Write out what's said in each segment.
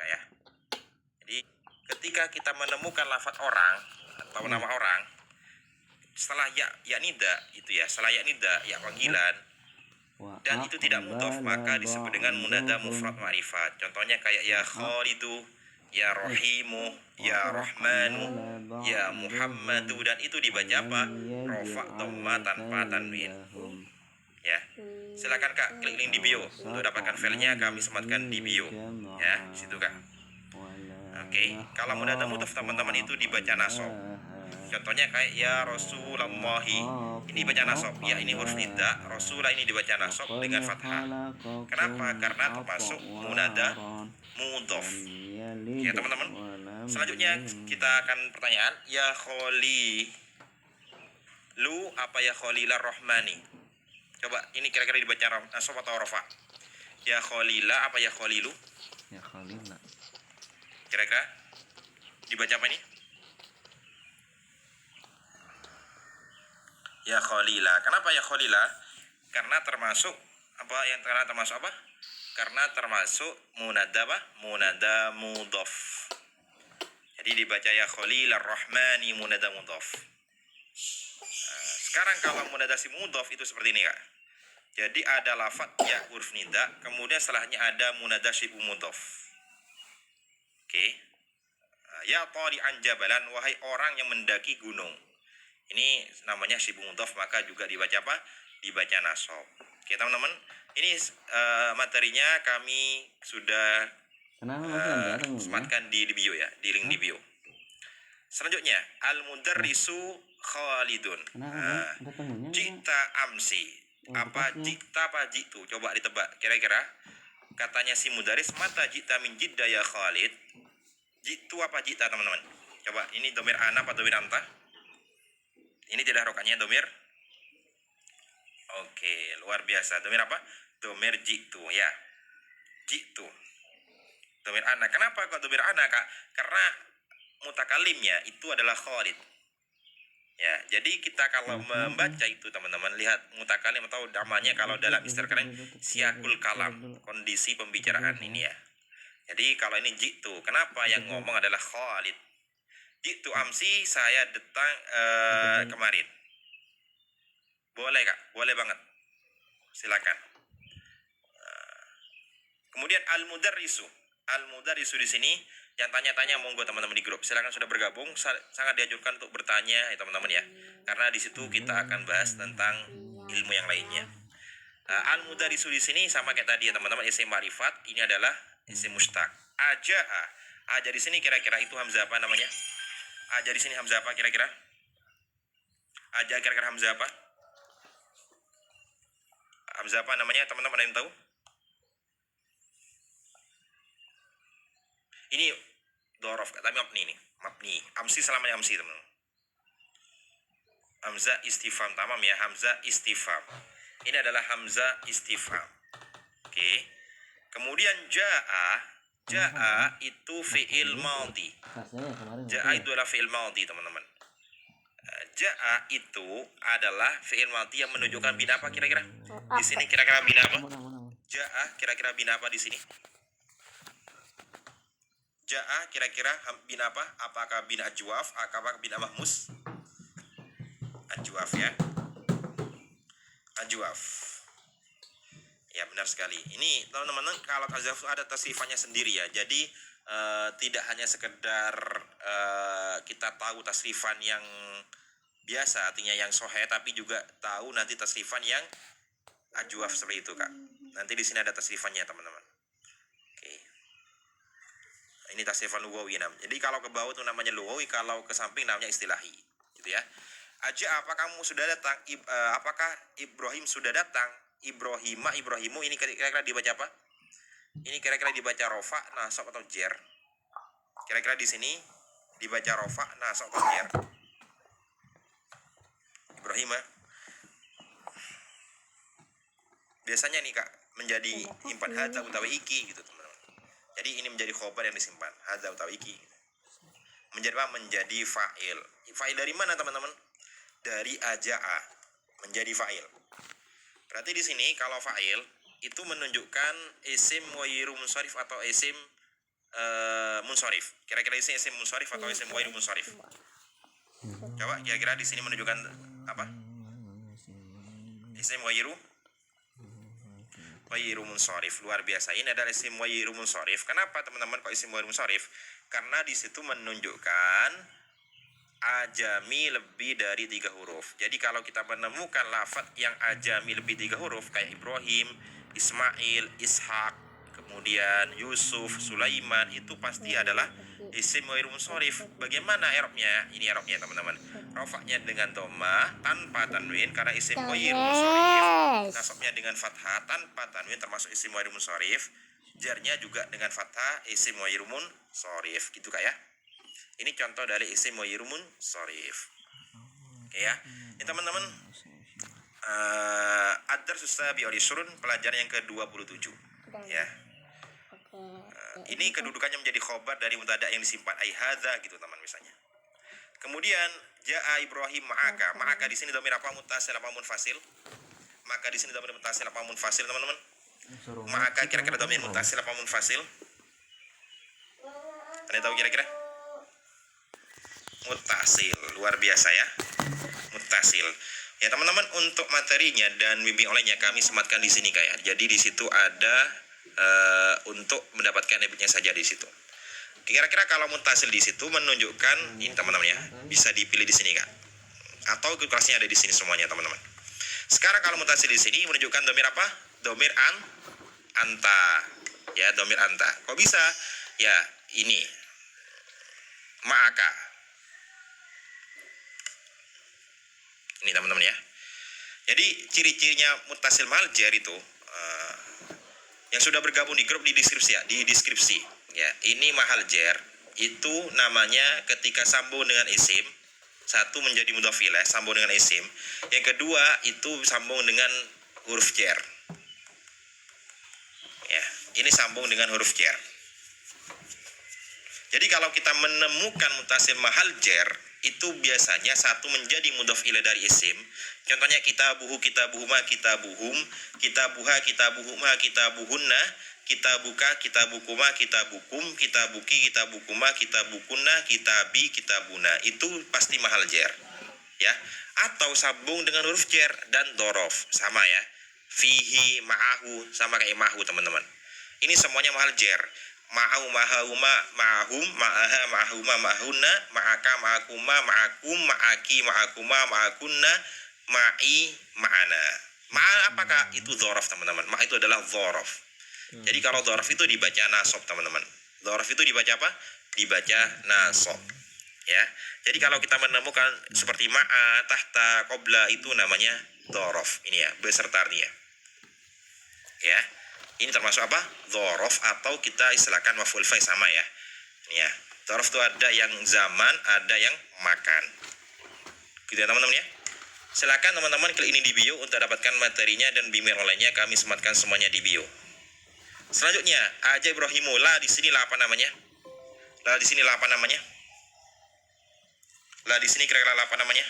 Kak ya. Jadi ketika kita menemukan lafaz orang atau nama orang setelah ya nida itu ya, setelah ya nida ya panggilan dan itu tidak mudhof maka disebut dengan munada mufrad ma'rifat. Contohnya kayak ya Khalidu, ya Rahimu, ya Rahmanu, ya Muhammadu, dan itu dibaca apa? Rofa dhamma tanpa tanwin. Ya. Silakan Kak klik link di bio untuk dapatkan filenya, kami sematkan di bio. Ya, situ Kak. Oke, kalau munada mudhof teman-teman itu dibaca nasab. Contohnya kayak ya Rasulullahi, ini baca nasab. Ya ini huruf nida, Rasulah ini dibaca nasab dengan fathah. Kenapa? Karena termasuk munada mudhof. Ya teman-teman. Selanjutnya kita akan pertanyaan ya Kholi lu apa ya Kholilar Rahmani. Coba ini kira-kira dibaca nasab atau rafa? Ya Kholila apa ya Kholilu? Ya Kholila. Kira-kira dibaca apa ini? Ya Kholila. Kenapa ya Kholila? Karena termasuk apa yang termasuk apa? Karena termasuk munada apa? Munada mudhof. Jadi dibaca ya Kholilar Rahmani munada mudhof. Nah, sekarang kalau munada si mudhof itu seperti ini Kak. Jadi ada lafaz ya huruf nida, kemudian setelahnya ada munada syibu mudhof. Oke. Ya tali'an jabalan, wahai orang yang mendaki gunung. Ini namanya syibu mudhof, maka juga dibaca apa? Dibaca nasab. Oke teman-teman, ini materinya kami sudah sematkan di bio ya, di link di bio. Selanjutnya, al-mudarrisu Khalidun. Jikta amsi. Apa jikta apa jitu? Coba ditebak. Kira-kira katanya si mudaris mata jikta min jidda ya Khalid. Jitu apa jikta teman-teman? Coba ini domir ana apa domir anta? Ini tidak rokanya domir. Oke, luar biasa. Domir apa? Domir jitu ya. Jitu. Domir ana. Kenapa kok domir ana Kak? Karena mutakalimnya itu adalah Khalid. Ya, jadi kita kalau membaca itu teman-teman lihat mutakalim atau namanya kalau dalam istilah keren siakul kalam, kondisi pembicaraan ini ya. Jadi kalau ini jitu, kenapa yang ngomong adalah Khalid? Jitu amsi, saya datang kemarin. Boleh Kak, boleh banget. Silakan. Kemudian al-mudarrisu. Al-mudarrisu di sini yang tanya-tanya monggo teman-teman di grup. Silakan sudah bergabung, sangat dianjurkan untuk bertanya ya teman-teman ya. Karena di situ kita akan bahas tentang ilmu yang lainnya. Al-mudarrisu di sini sama kayak tadi ya teman-teman, isim ma'rifat, ini adalah isim mustaq. Aja'a. Aja di sini kira-kira itu hamzah apa namanya? Aja di sini hamzah apa kira-kira? Aja kira-kira hamzah apa? Hamzah apa namanya teman-teman, ada yang tahu? Ini dorof, tapi mabni nih, mabni. Amsi selamanya amsi teman-teman. Hamzah istifham tamam ya, hamzah istifham. Ini adalah hamzah istifham. Oke. Kemudian ja'a itu fi'il madhi. Ja'a itu adalah fi'il madhi teman-teman. Ja'a itu adalah fi'il madhi yang menunjukkan bina apa kira-kira? Di sini kira-kira bina apa? Ja'a kira-kira bina apa di sini? Ja'a kira-kira bina apa? Apakah bina ajwaf? Apakah bina mahmus? Ajwaf ya. Ajwaf. Ya benar sekali. Ini teman-teman kalau ajwaf ada tasrifannya sendiri ya. Jadi tidak hanya sekedar kita tahu tasrifan yang biasa artinya yang sahih, tapi juga tahu nanti tasrifan yang ajwaf seperti itu Kak. Nanti di sini ada tasrifannya teman-teman. Oke. Ini tasrifan lughawi namanya. Jadi kalau ke bawah itu namanya lughawi, kalau ke samping namanya istilahi, gitu ya. Aja apa kamu sudah datang? Apakah Ibrahim sudah datang? Ibrahimu ini kira-kira dibaca apa? Ini kira-kira dibaca rofa, nasab atau jer? Kira-kira di sini dibaca rofa, nasab atau jer? Ibrahim biasanya nih Kak menjadi impan hadza utawi iki gitu teman-teman. Jadi ini menjadi khobar yang disimpan, hadza utawi iki. Menjadi apa? Menjadi fa'il. Fa'il dari mana teman-teman? Dari aja'a menjadi fa'il. Berarti di sini kalau fa'il itu menunjukkan isim ghairu munsharif atau isim munsharif. Kira-kira isim munsharif atau isim ghairu munsharif? Coba kira-kira di sini menunjukkan apa? Isim ghairu munsharif. Luar biasa. Ini adalah isim ghairu munsharif. Kenapa teman-teman kok isim ghairu munsharif? Karena di situ menunjukkan ajami lebih dari 3 huruf. Jadi kalau kita menemukan lafaz yang ajami lebih 3 huruf kayak Ibrahim, Ismail, Ishak, kemudian Yusuf, Sulaiman, itu pasti adalah isim ghairu munsharif. Bagaimana i'rabnya? Ini i'rabnya teman-teman. Rafa'nya dengan dhammah tanpa tanwin karena isim ghairu munsharif. Nasabnya dengan fathah tanpa tanwin termasuk isim ghairu munsharif. Jarnya juga dengan fathah isim ghairu munsharif. Gitu Kak ya. Ini contoh dari isim ghairu munsharif. Oke ya. Ini teman-teman ad-darsus sabi'u al-ishrun, pelajaran yang ke-27 ya. Ini kedudukannya menjadi khobar dari mubtada yang disimpan ai hadza gitu teman misalnya. Kemudian jaa Ibrahim ma'aka. Ma'aka di sini dhamir apa, muttasil apa munfasil? Maka di sini dhamir muttasil apa munfasil teman-teman? Ma'aka kira-kira dhamir muttasil apa munfasil? Ada tahu kira-kira? Muttasil. Luar biasa ya. Muttasil. Ya teman-teman, untuk materinya dan bimbing olehnya kami sematkan di sini kayak. Jadi di situ ada untuk mendapatkan debitnya saja di situ. Kira-kira kalau muttasil di situ menunjukkan ini teman-teman ya, bisa dipilih di sini Kak. Atau kelasnya ada di sini semuanya teman-teman. Sekarang kalau muttasil di sini menunjukkan dhamir apa? Dhamir anta. Ya, dhamir anta. Kok bisa? Ya, ini ma'aka. Ini teman-teman ya. Jadi ciri-cirinya muttasil mahal jar itu yang sudah bergabung di grup di deskripsi ya, di deskripsi. Ya, ini mahal jar itu namanya ketika sambung dengan isim, satu menjadi mudhaf ilaih sambung dengan isim. Yang kedua itu sambung dengan huruf jar. Ya, ini sambung dengan huruf jar. Jadi kalau kita menemukan muttasil mahal jar itu biasanya satu menjadi mudhaf ilaih dari isim. Contohnya kitabuhu, kitabuhuma, kitabuhum, kitabuha, kitabuhuma, kitabuhunna, kitabuka, kitabukuma, kitabukum, kitabuki, kitabukuma, kitabukunna, kitabi, kitabuna. Itu pasti mahal jar. Ya. Atau sambung dengan huruf jar dan dhorof. Sama ya. Fihi, ma'ahu, sama kayak ma'hu teman-teman. Ini semuanya mahal jar. Ma'au, ma'ahuma, ma'ahum, ma'aha, ma'ahuma, ma'ahunna, ma'aka, ma'akuma, ma'akum, ma'aki, ma'akuma, ma'akunna, ma'i, ma'ana. Ma'a apakah? Itu dhorof teman-teman. Ma' itu adalah dhorof. Jadi kalau dhorof itu dibaca nasab teman-teman. Dhorof itu dibaca apa? Dibaca nasab. Ya. Jadi kalau kita menemukan seperti ma'a, tahta, qobla itu namanya dhorof. Ini ya, beserta artinya. Ya. Ini termasuk apa? Dhorof atau kita istilahkan maf'ul fa'il sama ya. Ini ya. Dhorof itu ada yang zaman, ada yang makan. Gitu ya teman-teman ya. Silakan teman-teman klik ini di bio untuk dapatkan materinya dan bimbingan olehnya kami sematkan semuanya di bio. Selanjutnya, aja Ibrahimu. La di sini lah apa namanya? La di sini lah apa namanya? La di sini kira-kira apa namanya?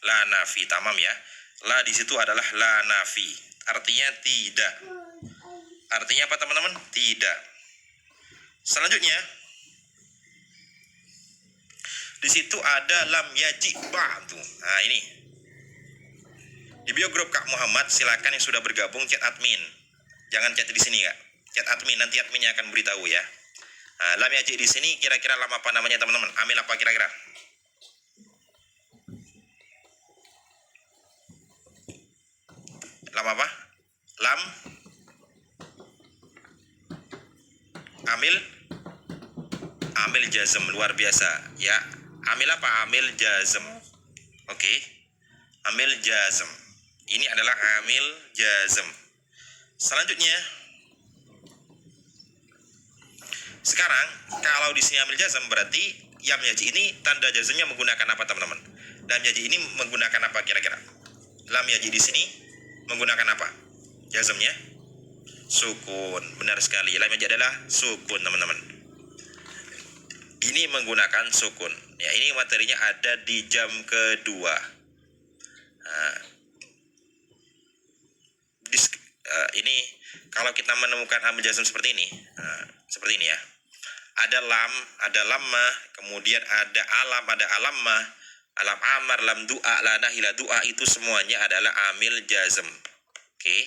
La nafi, tamam ya. La di situ adalah la nafi. Artinya tidak. Artinya apa teman-teman? Tidak. Selanjutnya, di situ ada lam yaji ba'du. Nah, ini. Di bio grup Kak Muhammad, silakan yang sudah bergabung chat admin. Jangan chat di sini Kak. Chat admin, nanti adminnya akan beritahu ya. Nah, lam yaji di sini kira-kira lam apa namanya teman-teman? Amil apa kira-kira? Lam apa? Lam amil jazm, luar biasa ya. Amil apa? Amil jazm. Oke. Amil jazm. Ini adalah amil jazm. Selanjutnya, sekarang kalau di sini amil jazm berarti yam yaji ini tanda jazmnya menggunakan apa teman-teman? Lam yaji ini menggunakan apa kira-kira? Lam yaji di sini menggunakan apa? Jazmnya sukun. Benar sekali. Lam yaji adalah sukun teman-teman. Ini menggunakan sukun. Ya, ini materinya ada di jam kedua. Nah, ini kalau kita menemukan amil jazm seperti ini, seperti ini ya. Ada lam, ada lamma, kemudian ada alam, ada alammah, alam amar, lam du'a, la nahila du'a, itu semuanya adalah amil jazm. Oke,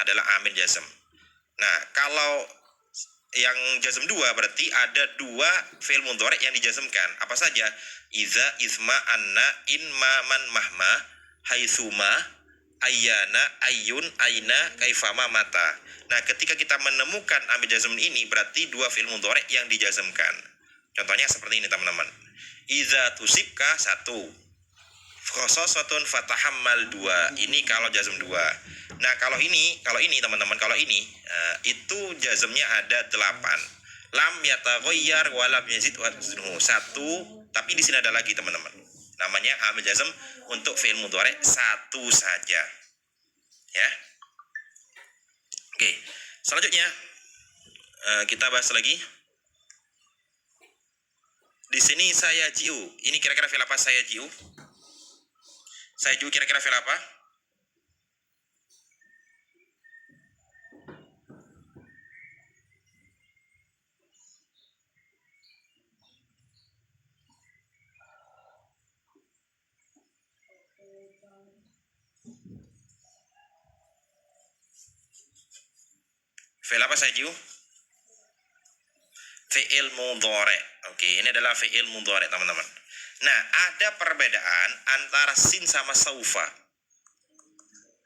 adalah amil jazm. Nah, kalau yang jazm 2 berarti ada 2 fi'il mudhari yang dijazmkan. Apa saja? Iza, isma, anna, in, ma, man, mahma, haitsuma, ayyana, ayyun, aina, kaifama, mata. Nah, ketika kita menemukan amil jazm ini berarti 2 fi'il mudhari yang dijazmkan. Contohnya seperti ini teman-teman. Iza tusibka 1, khososatun fatahammal 2. Ini kalau jazm 2. Nah, kalau ini teman-teman, kalau ini itu jazmnya ada 8. Lam yataghayyar wa lam yazid waznuhu 1, tapi di sini ada lagi teman-teman. Namanya amil jazm untuk fi'il mudhari 1 saja. Ya. Oke. Selanjutnya kita bahas lagi. Di sini saya jiu. Ini kira-kira fi'il apa saya jiu? Saya jiu kira-kira fi'il apa? Fi'il apa saya jiu? Fi'il mudhari. Oke, ini adalah fi'il mudhari teman-teman. Nah, ada perbedaan antara sin sama saufa.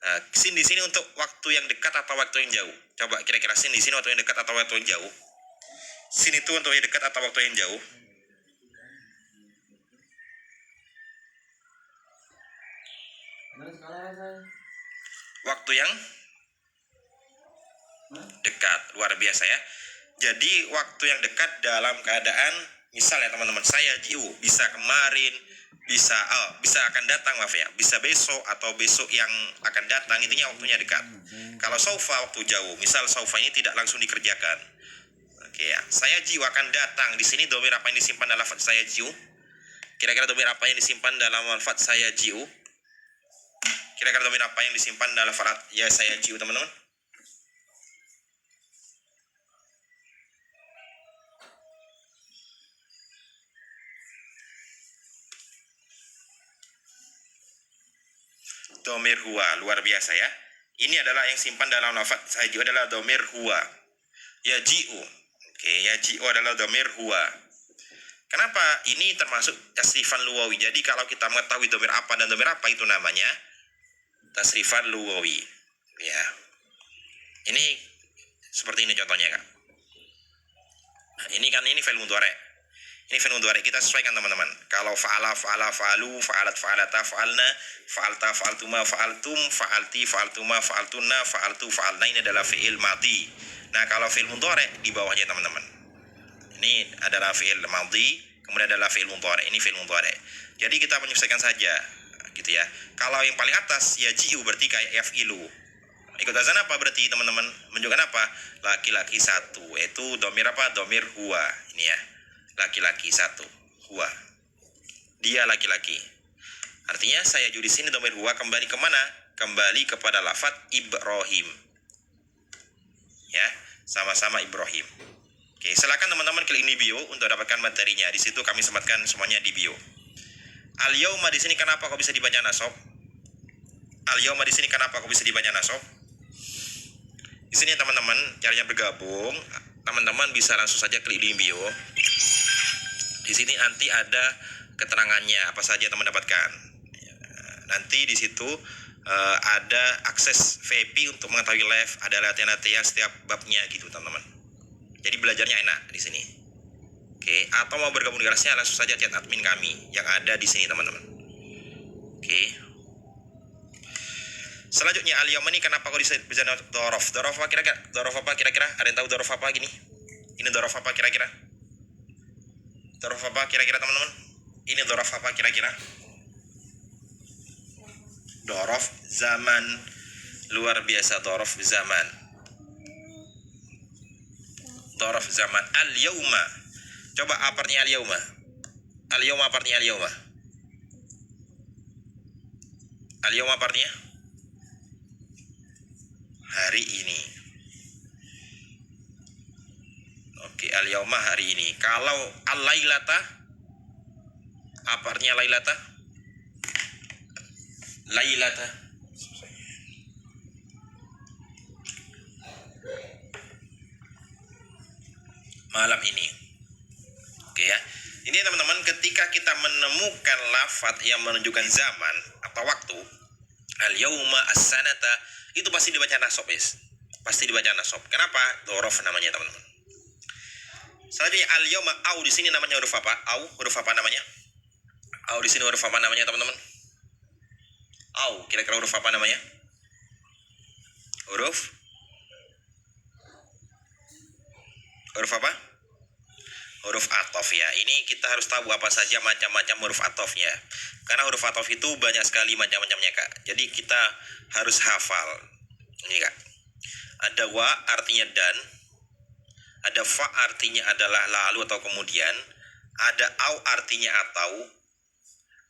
Nah, sin di sini untuk waktu yang dekat atau waktu yang jauh. Coba kira-kira sin di sini waktu yang dekat atau waktu yang jauh? Sin itu untuk yang dekat atau waktu yang jauh? Waktu yang dekat, luar biasa ya. Jadi waktu yang dekat dalam keadaan, misal ya teman-teman, saya jiu, bisa kemarin, bisa akan datang, maaf ya, bisa besok atau besok yang akan datang, intinya waktunya dekat. Kalau saufa waktu jauh, misal saufa ini tidak langsung dikerjakan. Oke ya, saya jiu akan datang. Di sini dhamir apa yang disimpan dalam lafaz saya jiu? Kira-kira dhamir apa yang disimpan dalam lafaz saya jiu? Kira-kira dhamir apa yang disimpan dalam lafaz ya saya jiu, teman-teman? Dhamir huwa, luar biasa ya. Ini adalah yang simpan dalam lafaz saya jiu adalah dhamir huwa. Yaji'u. Oke, yaji'u adalah dhamir huwa. Kenapa? Ini termasuk tasrifan luwawi. Jadi kalau kita mengetahui dhamir apa dan dhamir apa, itu namanya tasrifan luwawi. Ya. Ini seperti ini contohnya, Kak. Nah, ini fi'il mudhari. Ini fi'il mudhari, kita sesuaikan teman-teman. Kalau fa'ala, fa'alu, fa'alat, fa'alata, fa'alna, fa'alta, fa'altuma, fa'altum, fa'alti, fa'altuma, fa'altunna, fa'altu, fa'alna, ini adalah fi'il madhi. Nah, kalau fi'il mudhari di bawahnya teman-teman. Ini adalah fi'il madhi, kemudian adalah fi'il mudhari. Ini fi'il mudhari. Jadi kita menyesuaikan saja, gitu ya. Kalau yang paling atas ya ji'u berarti kayak yaf'ilu. Ikut azan apa berarti teman-teman? Menunjukkan apa? Laki-laki 1. Itu dhamir apa? Dhamir huwa. Ini ya. Laki-laki 1. Huwa. Dia laki-laki. Artinya saya ji'u di sini dhamir huwa kembali kemana? Kembali kepada lafaz Ibrahim. Ya, sama-sama Ibrahim. Oke, silakan teman-teman klik ini bio untuk dapatkan materinya. Di situ kami sematkan semuanya di bio. Al-yauma di sini kenapa kok bisa dibaca nasab? Al-yauma di sini kenapa kok bisa dibaca nasab? Di sini teman-teman caranya bergabung, teman-teman bisa langsung saja klik di bio. Di sini nanti ada keterangannya apa saja teman dapatkan. Nanti di situ ada akses VIP untuk mengetahui live, ada latihan-latihan setiap babnya gitu teman-teman. Jadi belajarnya enak di sini. Oke, atau mau bergabung di kelasnya langsung saja chat admin kami yang ada di sini teman-teman. Oke. Selanjutnya al-yauma ini kenapa kok bisa dhorof? Dhorof apa kira-kira? Dhorof apa kira-kira? Ada yang tahu dhorof apa gini? Ini dhorof apa kira-kira? Dhorof apa kira-kira teman-teman? Ini dhorof apa kira-kira? Dhorof zaman. Luar biasa dhorof zaman. Dhorof zaman. Al-yauma. Coba apa artinya al-yauma? Al-yauma apa artinya al-yauma? Al-yauma apa artinya? hari ini. Oke, al-yauma hari ini. Kalau al-lailata, apa artinya lailata? Lailata. Malam ini. Oke ya. Ini teman-teman, ketika kita menemukan lafaz yang menunjukkan zaman atau waktu, al-yauma as-sanata, itu pasti dibaca nasab, guys. Pasti dibaca nasab. Kenapa? Dzaraf namanya, teman-teman. Selanjutnya al-yauma, au di sini namanya huruf apa? Au, huruf apa namanya? Au di sini huruf apa namanya, teman-teman? Au, kira-kira huruf apa namanya? Huruf apa? Huruf atof ya. Ini kita harus tahu apa saja macam-macam huruf atofnya. Karena huruf atof itu banyak sekali macam-macamnya, Kak. Jadi kita harus hafal. Ini, Kak. Ada wa artinya dan, ada fa artinya adalah lalu atau kemudian, ada au artinya atau,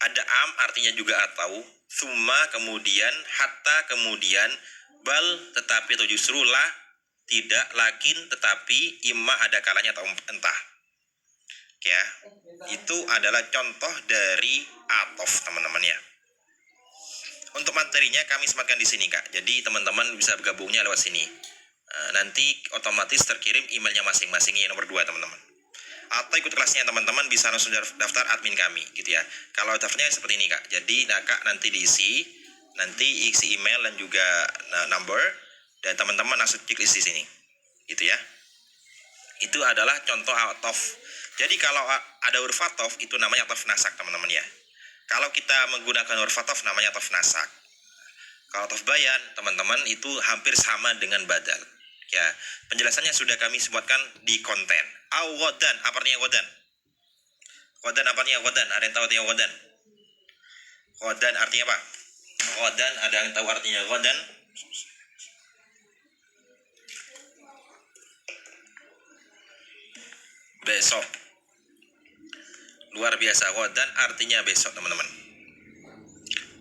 ada am artinya juga atau, summa kemudian, hatta kemudian, bal tetapi atau justru, la tidak, lakin tetapi, imma ada kalanya atau entah. Ya, itu adalah contoh dari atof, teman-teman ya. Untuk materinya kami sematkan di sini, Kak. Jadi teman-teman bisa bergabungnya lewat sini. Nanti otomatis terkirim emailnya masing-masing yang nomor 2, teman-teman. Atau ikut kelasnya teman-teman bisa langsung daftar admin kami, gitu ya. Kalau daftarnya seperti ini, Kak. Jadi Kak nanti diisi, nanti isi email dan juga number, dan teman-teman langsung klik di sini, gitu ya. Itu adalah contoh atof. Jadi kalau ada huruf atof itu namanya atof nasak, teman-teman ya. Kalau kita menggunakan huruf atof namanya atof nasak. Kalau atof bayan, teman-teman, itu hampir sama dengan badal. Ya, penjelasannya sudah kami sebutkan di konten. Awadan, apa artinya wadan? Wadan apa artinya wadan? Ada yang tahu artinya wadan? Wadan artinya apa? Wadan, ada yang tahu artinya wadan? Besok. Luar biasa. Wadan artinya besok, teman-teman.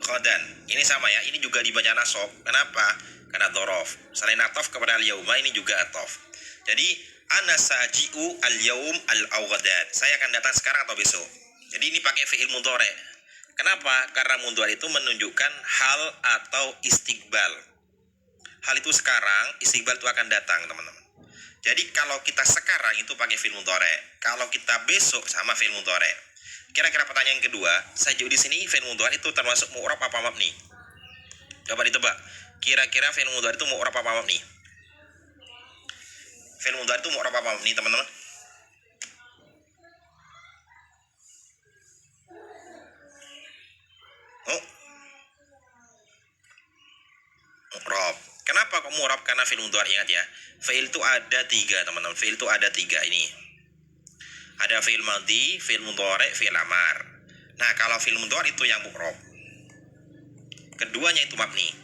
Wadan, ini sama ya. Ini juga dibaca nasab. Kenapa? Karena dzaraf. Selain atof kepada al-yauma, ini juga atof. Jadi ana saji'u al-yaum al-awadan. Saya akan datang sekarang atau besok. Jadi ini pakai fi'il mudhari'. Kenapa? Karena mudhari' itu menunjukkan hal atau istiqbal. Hal itu sekarang, istiqbal itu akan datang, teman-teman. Jadi kalau kita sekarang itu pakai fi'il mudhari'. Kalau kita besok sama fi'il mudhari'. Kira-kira pertanyaan yang kedua, saji'u di sini fi'il mudhari' itu termasuk mu'rab apa mabni? Coba ditebak. Kira-kira fi'il mudhari' itu mu'rab apa mabni? Fi'il mudhari' itu mu'rab apa mabni, teman-teman? Oh, mu'rab. Kenapa kok mu'rab? Karena fi'il mudhari', ingat ya. Fi'il itu ada 3, teman-teman. Fi'il itu ada 3 ini. Ada fi'il madhi, fi'il mudhari', fi'il amar. Nah, kalau fi'il mudhari' itu yang mu'rab. Keduanya itu mabni.